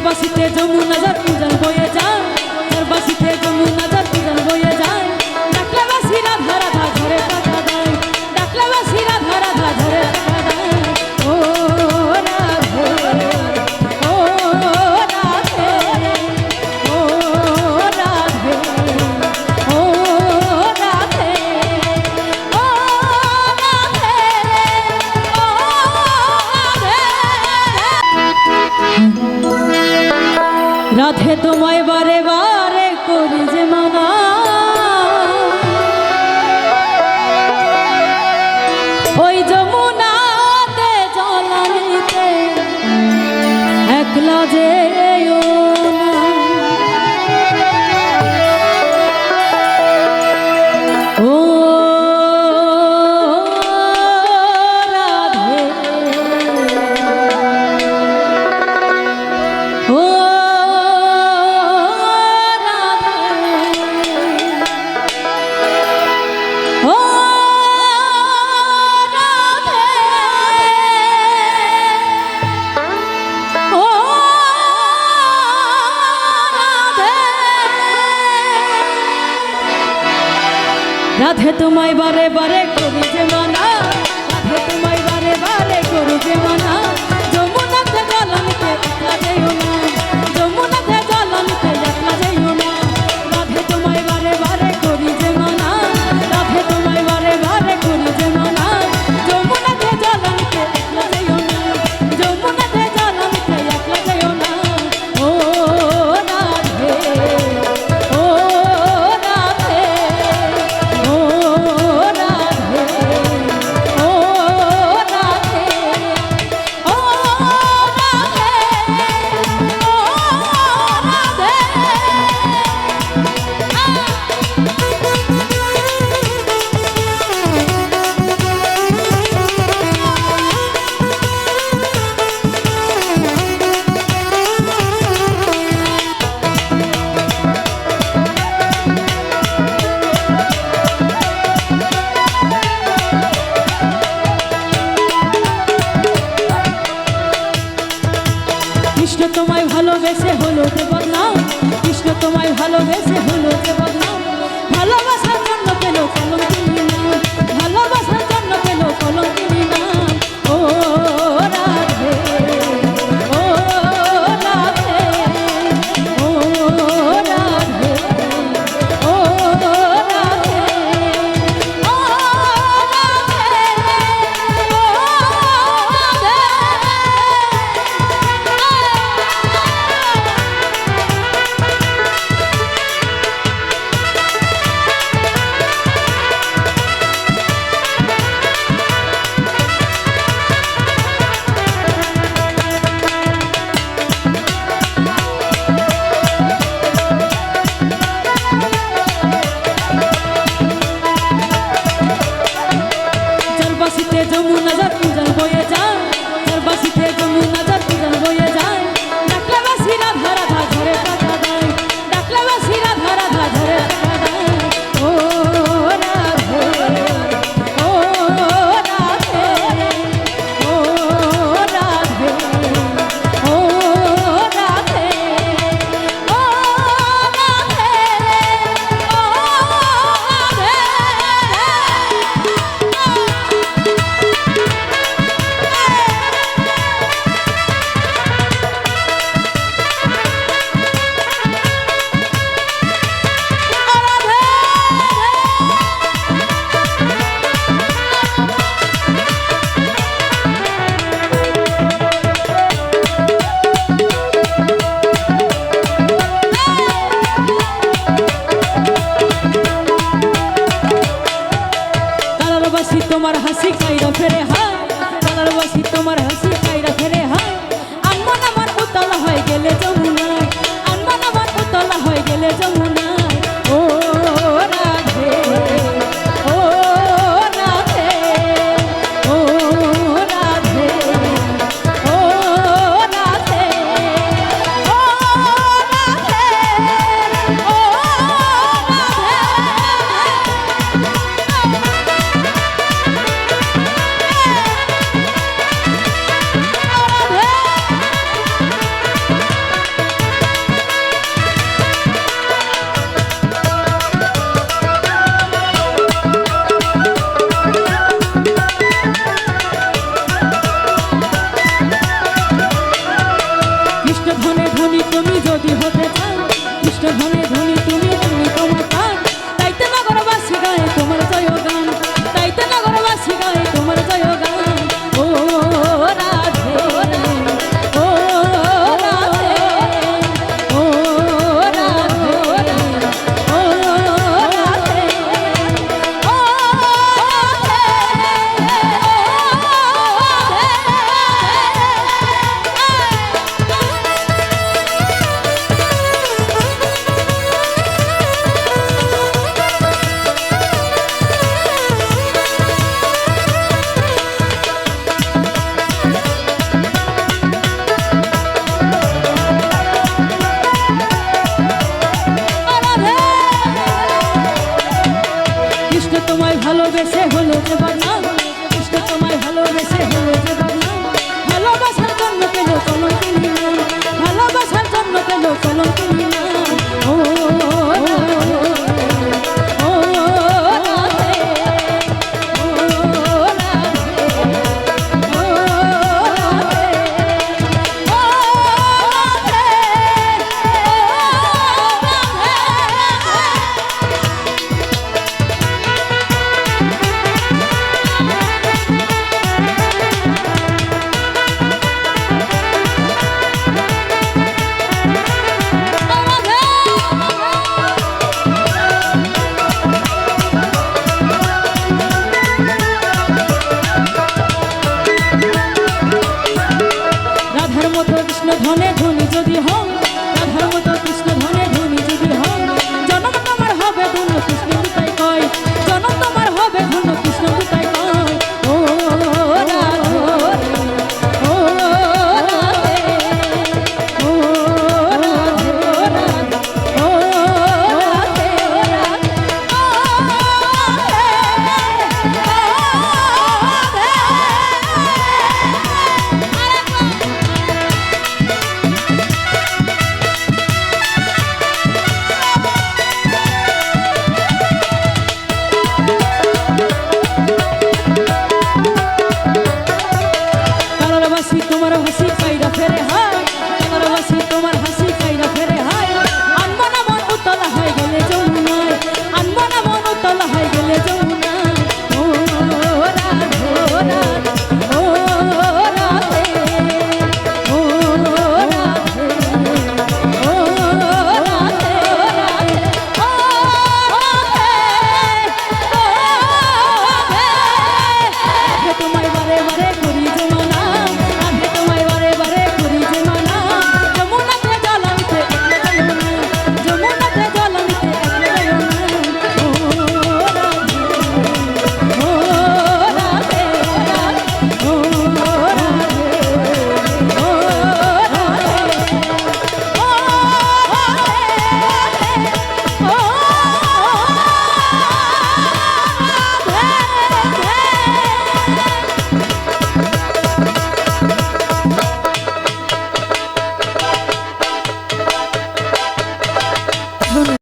বাসিতে যমুনা যার উজাল বয়ে যায়, তার বাসিতে যমুনা যার উজাল বয়ে যায়। ডাকলে বাসি রাধা রাধা ঘরে টাকা দেয়, ডাকলে বাসি রাধা রাধা ঘরে টাকা দেয়। ও রাধে, ও রাধে, ও রাধে, ও রাধে, ও রাধে, ও রাধে। রাধে তোমায় বারে বারে করি যে মানা, ওই যমুনাতে জল আনিতে একলা যেও না। ও রাধে, ও রাধে তোমায় বারে বারে করি যে মানা, রাধে তোমায় বারে বারে করি যে মানা। যমুনাতে জল আনিতে একলা যেও না, যমুনাতে জল আনিতে একলা যেও না। রাধে তোমায় বারে বারে করি যে মানা, রাধে তোমায় বারে বারে করি যে মানা। যমুনাতে জল আনিতে একলা যেও না, যমুনাতে জল আনিতে একলা যেও না। ও রাধে, ও রাধে, ও রাধে, ও রাধে, ও কৃষ্ণ তোমায় ভালোবেসে হলো যে বদনাম, কৃষ্ণ তোমায় ভালোবেসে হলো যে বদনাম। ভালোবাসার জন্য পেল কলঙ্কিনী নাম, ভালোবাসার জন্য পেল কলঙ্কিনী নাম। ও রাধে, ও রাধে, ও রাধে, ও রাধে, ও রাধে, ও রাধে। মিষ্ট ধনে ধনী তুমি যদি হতে চাও, মিষ্ট ধনে